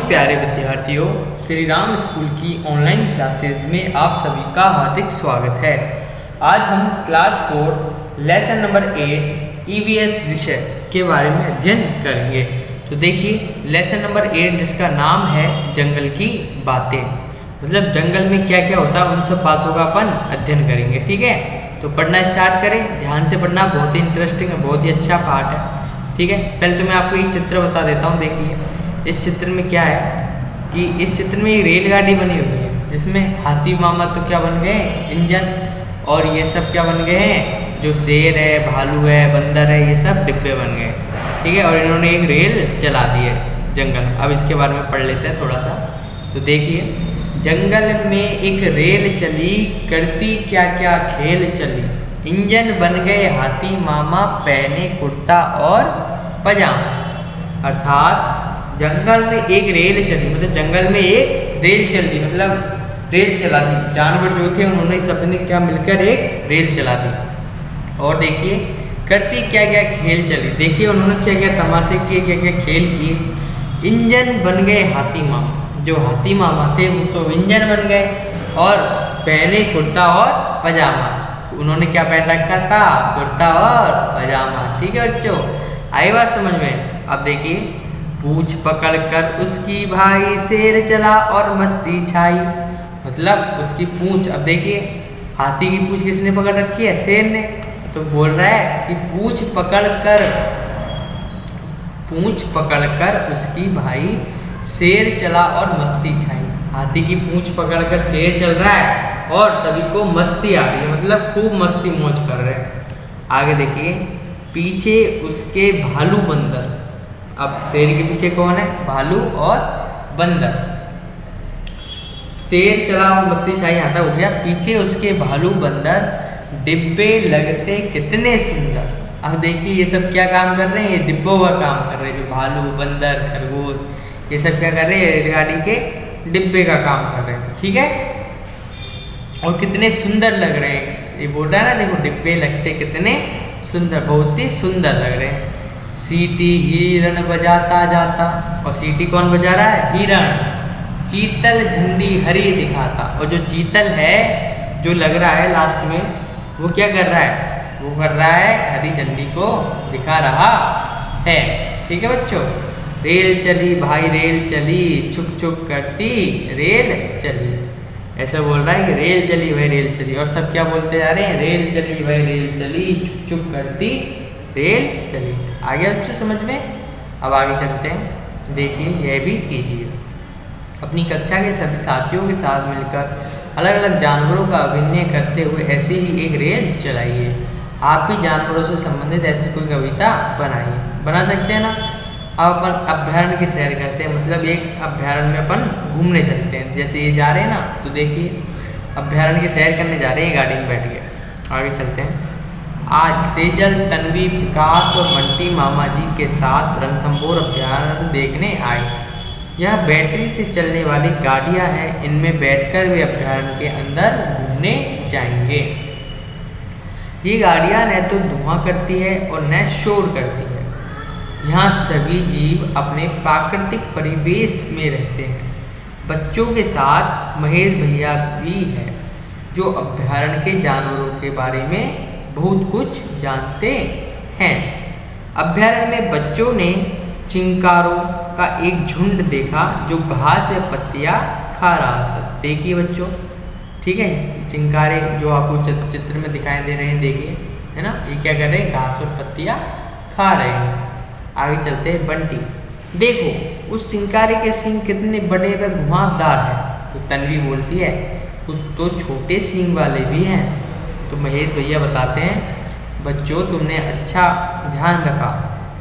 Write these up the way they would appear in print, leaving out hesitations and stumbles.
प्यारे विद्यार्थियों, श्री राम स्कूल की ऑनलाइन क्लासेस में आप सभी का हार्दिक स्वागत है। आज हम क्लास 4 लेसन नंबर 8 ईवीएस विषय के बारे में अध्ययन करेंगे। तो देखिए लेसन नंबर 8 जिसका नाम है जंगल की बातें, मतलब जंगल में क्या क्या होता है उन सब बातों का अपन अध्ययन करेंगे। ठीक है, तो पढ़ना स्टार्ट करें। ध्यान से पढ़ना, बहुत ही इंटरेस्टिंग है, बहुत ही अच्छा पार्ट है। ठीक है, पहले तो मैं आपको एक चित्र बता देता हूँ। देखिए इस चित्र में क्या है कि इस चित्र में एक रेलगाड़ी बनी हुई है जिसमें हाथी मामा तो क्या बन गए, इंजन, और ये सब क्या बन गए हैं, जो शेर है, भालू है, बंदर है, ये सब डिब्बे बन गए। ठीक है, और इन्होंने एक रेल चला दी है जंगल में। अब इसके बारे में पढ़ लेते हैं थोड़ा सा। तो देखिए जंगल में एक रेल चली, करती क्या क्या खेल चली, इंजन बन गए हाथी मामा, पहने कुर्ता और पजामा। अर्थात जंगल में एक रेल चली, मतलब जंगल में एक रेल चल दी, मतलब रेल चला दी। जानवर जो थे उन्होंने सबने क्या मिलकर एक रेल चला दी। और देखिए करती क्या क्या खेल चली, देखिए उन्होंने क्या क्या तमाशे किए, क्या क्या खेल किए। इंजन बन गए हाथी मामा, जो हाथी मामा थे वो तो इंजन बन गए, और पहने कुर्ता और पजामा। उन्होंने क्या पहन रखा था, कुर्ता और पजामा। ठीक है बच्चों, आई बात समझ में। अब देखिए पूंछ पकड़कर उसकी भाई शेर चला और मस्ती छाई, मतलब उसकी पूंछ। अब देखिए हाथी की पूंछ किसने पकड़ रखी है, शेर ने। तो बोल रहा है कि पूंछ पकड़कर उसकी भाई शेर चला और मस्ती छाई। हाथी की पूंछ पकड़कर शेर चल रहा है और सभी को मस्ती आ रही है, मतलब खूब मस्ती मौज कर रहे हैं। आगे देखिए पीछे उसके भालू बंदर। अब शेर के पीछे कौन है, भालू और बंदर। शेर चला और मस्ती छाई आता हो गया, पीछे उसके भालू बंदर, डिब्बे लगते कितने सुंदर। अब देखिए ये सब क्या काम कर रहे हैं, ये डिब्बों का काम कर रहे हैं। जो भालू बंदर खरगोश ये सब क्या कर रहे हैं, रेलगाड़ी के डिब्बे का काम कर रहे हैं। ठीक है, और कितने सुंदर लग रहे हैं। ये बोल रहा है ना, देखो डिब्बे लगते कितने सुंदर, बहुत ही सुंदर लग रहे हैं। सीटी हिरण बजाता जाता, और सीटी कौन बजा रहा है, हिरण। चीतल झंडी हरी दिखाता, और जो चीतल है जो लग रहा है लास्ट में, वो क्या कर रहा है, वो कर रहा है हरी झंडी को दिखा रहा है। ठीक है बच्चों, रेल चली भाई रेल चली, छुक छुक करती रेल चली। ऐसा बोल रहा है कि रेल चली भाई रेल चली, और सब क्या बोलते जा रहे हैं, रेल चली भाई रेल चली, छुक छुक करती रेल चली। आगे अच्छे समझ में। अब आगे चलते हैं। देखिए यह भी कीजिए, अपनी कक्षा के सभी साथियों के साथ मिलकर अलग अलग जानवरों का अभिनय करते हुए ऐसे ही एक रेल चलाइए। आप भी जानवरों से संबंधित ऐसी कोई कविता बनाइए। बना सकते हैं ना। अब अपन अभ्यारण्य की सैर करते हैं, मतलब एक अभ्यारण्य में अपन घूमने चलते हैं। जैसे ये जा रहे हैं ना, तो देखिए अभ्यारण्य की सैर करने जा रहे हैं, गाड़ी में बैठ के। आगे चलते हैं। आज सेजल, तन्वी, विकास और बंटी मामा जी के साथ रणथंभौर अभ्यारण्य देखने आए। यह बैटरी से चलने वाली गाड़ियां हैं, इनमें बैठकर वे अभ्यारण्य के अंदर घूमने जाएंगे। ये गाड़ियां न तो धुआं करती है और न शोर करती है। यहाँ सभी जीव अपने प्राकृतिक परिवेश में रहते हैं। बच्चों के साथ महेश भैया भी हैं, जो अभ्यारण्य के जानवरों के बारे में बहुत कुछ जानते हैं। अभ्यारण्य में बच्चों ने चिंकारों का एक झुंड देखा जो घास या पत्तियां खा रहा था। देखिए बच्चों, ठीक है, चिंकारे जो आपको चित्र में दिखाई दे रहे हैं, देखिए है ना, ये क्या कर रहे हैं, घास और पत्तियां खा रहे हैं। आगे चलते हैं। बंटी, देखो उस चिंकारे के सींग कितने बड़े व घुमावदार हैं। तो तन्वी बोलती है कुछ तो छोटे सींग वाले भी हैं। तो महेश भैया बताते हैं, बच्चों तुमने अच्छा ध्यान रखा,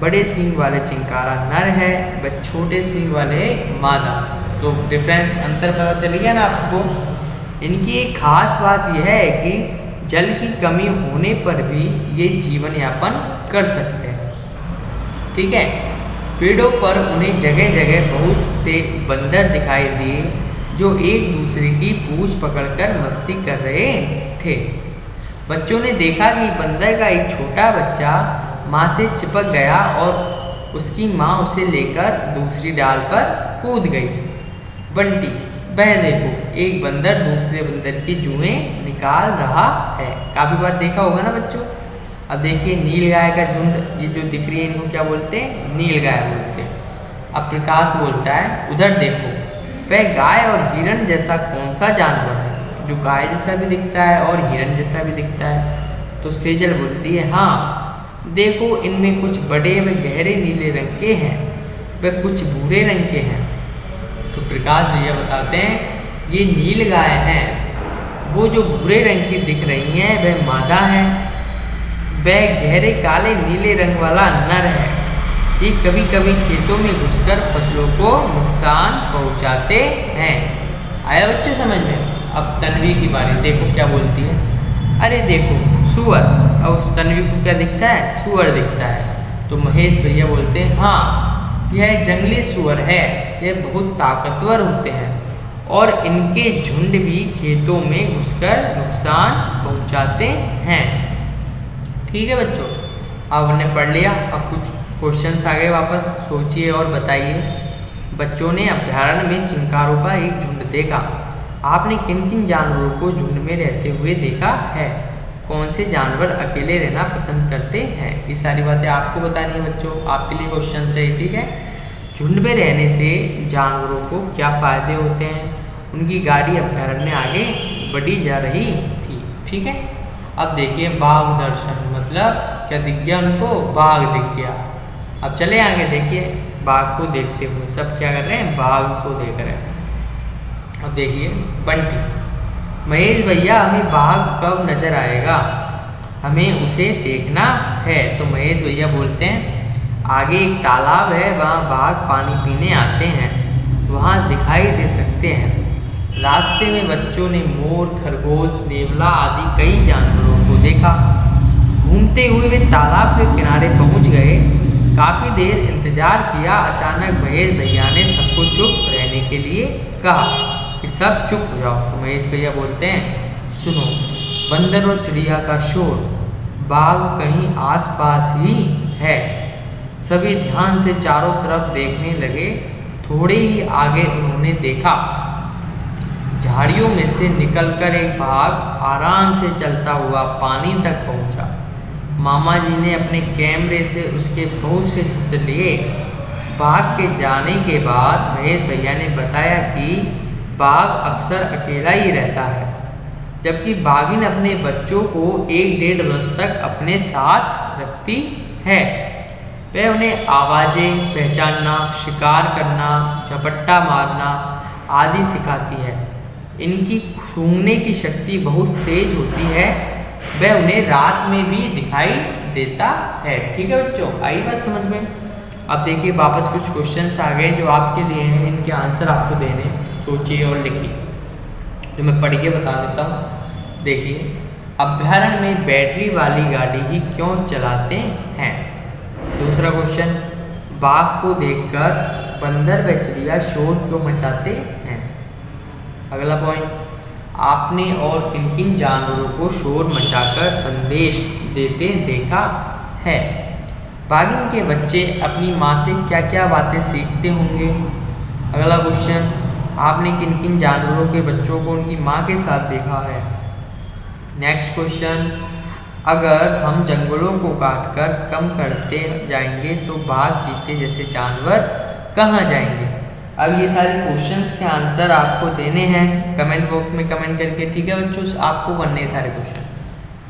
बड़े सींग वाले चिंकारा नर है व छोटे सींग वाले मादा। तो डिफरेंस, अंतर पता चल गया ना आपको। इनकी एक खास बात यह है कि जल की कमी होने पर भी ये जीवन यापन कर सकते हैं। ठीक है, पेड़ों पर उन्हें जगह जगह बहुत से बंदर दिखाई दिए जो एक दूसरे की पूंछ पकड़कर मस्ती कर रहे थे। बच्चों ने देखा कि बंदर का एक छोटा बच्चा माँ से चिपक गया और उसकी माँ उसे लेकर दूसरी डाल पर कूद गई। बंटी, वह देखो, एक बंदर दूसरे बंदर की जुएं निकाल रहा है। काफ़ी बार देखा होगा ना बच्चों। अब देखिए नील गाय का झुंड, ये जो दिख रही है इनको क्या बोलते हैं? नील गाय बोलते हैं। अब प्रकाश बोलता है, उधर देखो, वह गाय और हिरण जैसा कौन सा जानवर है जो गाय जैसा भी दिखता है और हिरण जैसा भी दिखता है? तो सेजल बोलती है, हाँ देखो, इनमें कुछ बड़े व गहरे नीले रंग के हैं, व कुछ भूरे रंग के हैं। तो प्रकाश भैया बताते हैं, ये नील गाय हैं। वो जो भूरे रंग की दिख रही हैं वह मादा है, वह गहरे काले नीले रंग वाला नर है। ये कभी कभी खेतों में घुसकर फसलों को नुकसान पहुंचाते हैं। आया बच्चे समझ में? अब तन्वी की बारी, देखो क्या बोलती है। अरे देखो सूअर, और उस तन्वी को क्या दिखता है? सूअर दिखता है। तो महेश भैया बोलते हैं, हाँ यह जंगली सूअर है, यह बहुत ताकतवर होते हैं और इनके झुंड भी खेतों में घुसकर नुकसान पहुंचाते हैं। ठीक है बच्चों, अब हमने पढ़ लिया। अब कुछ क्वेश्चंस आ गए वापस, सोचिए और बताइए। बच्चों ने अभ्यारण्य में चिंकारों का एक झुंड देखा। आपने किन किन जानवरों को झुंड में रहते हुए देखा है? कौन से जानवर अकेले रहना पसंद करते हैं? ये सारी बातें आपको बतानी है बच्चों, आपके लिए क्वेश्चन है। ठीक है, झुंड में रहने से जानवरों को क्या फ़ायदे होते हैं? उनकी गाड़ी अभ्यारण्य आगे बढ़ी जा रही थी। ठीक है, अब देखिए बाघ दर्शन, मतलब क्या दिख गया उनको? बाघ दिख गया। अब चले आगे, देखिए बाघ को देखते हुए सब क्या कर रहे हैं? बाघ को देख रहे हैं। अब देखिए बंटी, महेश भैया हमें बाघ कब नजर आएगा? हमें उसे देखना है। तो महेश भैया बोलते हैं, आगे एक तालाब है, वहाँ बाघ पानी पीने आते हैं, वहाँ दिखाई दे सकते हैं। रास्ते में बच्चों ने मोर, खरगोश, नेवला आदि कई जानवरों को देखा। घूमते हुए वे तालाब के किनारे पहुँच गए। काफ़ी देर इंतजार किया। अचानक महेश भैया ने सबको चुप रहने के लिए कहा कि सब चुप हो जाओ। तो महेश भैया बोलते हैं, सुनो, बंदर और चिड़िया का शोर, बाघ कहीं आसपास ही है। सभी ध्यान से चारों तरफ देखने लगे। थोड़े ही आगे उन्होंने देखा, झाड़ियों में से निकलकर एक बाघ आराम से चलता हुआ पानी तक पहुंचा। मामा जी ने अपने कैमरे से उसके बहुत से चित्र लिए। बाघ के जाने के बाद महेश भैया ने बताया कि बाघ अक्सर अकेला ही रहता है, जबकि बाघिन अपने बच्चों को 1-1.5 वर्ष तक अपने साथ रखती है। वह उन्हें आवाज़ें पहचानना, शिकार करना, झपट्टा मारना आदि सिखाती है। इनकी सूंघने की शक्ति बहुत तेज होती है। वह उन्हें रात में भी दिखाई देता है। ठीक है बच्चों, आई बात समझ में? अब देखिए वापस कुछ क्वेश्चंस आ गए जो आपके लिए हैं, इनके आंसर आपको देने, सोचिए और लिखिए। जो मैं पढ़ के बता देता हूँ। देखिए, अभ्यारण्य में बैटरी वाली गाड़ी ही क्यों चलाते हैं? दूसरा क्वेश्चन, बाघ को देखकर बंदर व चिड़िया शोर क्यों मचाते हैं? अगला पॉइंट, आपने और किन किन जानवरों को शोर मचाकर संदेश देते देखा है? बाघिन के बच्चे अपनी माँ से क्या क्या बातें सीखते होंगे? अगला क्वेश्चन, आपने किन किन जानवरों के बच्चों को उनकी माँ के साथ देखा है? नेक्स्ट क्वेश्चन, अगर हम जंगलों को काटकर कम करते जाएंगे तो बाघ चीते जैसे जानवर कहाँ जाएंगे? अब ये सारे क्वेश्चंस के आंसर आपको देने हैं कमेंट बॉक्स में कमेंट करके। ठीक है बच्चों, आपको करने हैं सारे क्वेश्चन।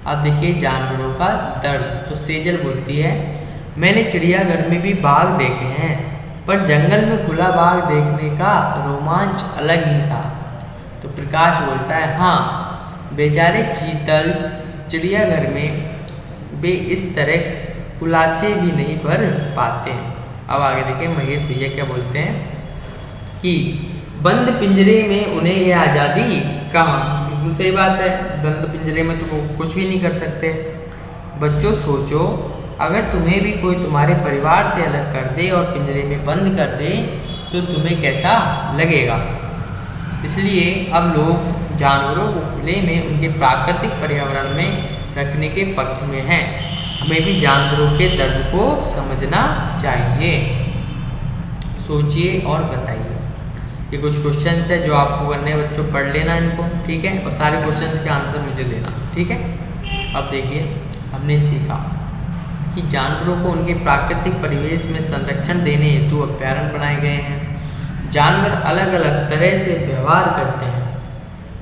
अब देखिए जानवरों का दर्द। तो सेजल बोलती है, मैंने चिड़ियाघर में भी बाघ देखे हैं, पर जंगल में खुला बाघ देखने का रोमांच अलग ही था। तो प्रकाश बोलता है, हाँ बेचारे चीतल चिड़ियाघर में वे इस तरह कुलाचे भी नहीं भर पाते। अब आगे देखिए महेश भैया क्या बोलते हैं कि बंद पिंजरे में उन्हें यह आज़ादी कहाँ? बिल्कुल सही बात है, बंद पिंजरे में तो वो कुछ भी नहीं कर सकते। बच्चों सोचो, अगर तुम्हें भी कोई तुम्हारे परिवार से अलग कर दे और पिंजरे में बंद कर दे तो तुम्हें कैसा लगेगा? इसलिए अब लोग जानवरों को खुले में उनके प्राकृतिक पर्यावरण में रखने के पक्ष में हैं। हमें भी जानवरों के दर्द को समझना चाहिए। सोचिए और बताइए। ये कुछ क्वेश्चंस है जो आपको करने हैं बच्चों, पढ़ लेना इनको, ठीक है, और सारे क्वेश्चंस के आंसर मुझे देना, ठीक है। अब देखिए, हमने सीखा कि जानवरों को उनके प्राकृतिक परिवेश में संरक्षण देने हेतु अभयारण्य बनाए गए हैं। जानवर अलग अलग तरह से व्यवहार करते हैं।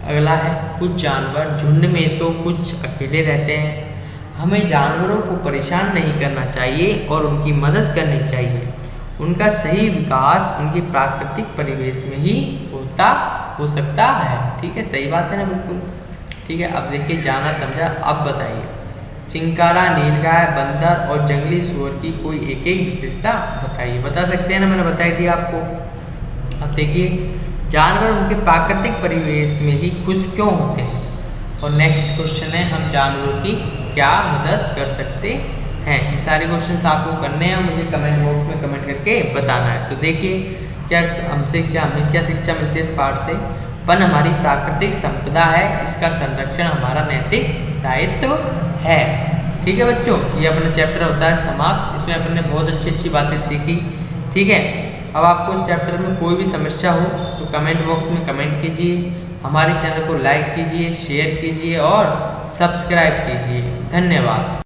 अगला है, कुछ जानवर झुंड में तो कुछ अकेले रहते हैं। हमें जानवरों को परेशान नहीं करना चाहिए और उनकी मदद करनी चाहिए। उनका सही विकास उनके प्राकृतिक परिवेश में ही हो सकता है, ठीक है, सही बात है ना, बिल्कुल, ठीक है। अब देखिए, जाना समझा। अब बताइए, चिंकारा, नीलगाय, बंदर और जंगली सुअर की कोई एक एक विशेषता बताइए। बता सकते हैं ना, मैंने बता दिया आपको। अब देखिए, जानवर उनके प्राकृतिक परिवेश में ही खुश क्यों होते हैं। और नेक्स्ट क्वेश्चन है, हम जानवरों की क्या मदद कर सकते हैं। ये सारे क्वेश्चंस आपको करने हैं, मुझे कमेंट बॉक्स में कमेंट करके बताना है। तो देखिए, हमें क्या शिक्षा मिलती है इस पाठ से। वन हमारी प्राकृतिक संपदा है, इसका संरक्षण हमारा नैतिक दायित्व है, ठीक है बच्चों। ये अपना चैप्टर होता है समाप्त। इसमें अपन ने बहुत अच्छी अच्छी बातें सीखी, ठीक है। अब आपको इस चैप्टर में कोई भी समस्या हो तो कमेंट बॉक्स में कमेंट कीजिए। हमारे चैनल को लाइक कीजिए, शेयर कीजिए और सब्सक्राइब कीजिए। धन्यवाद।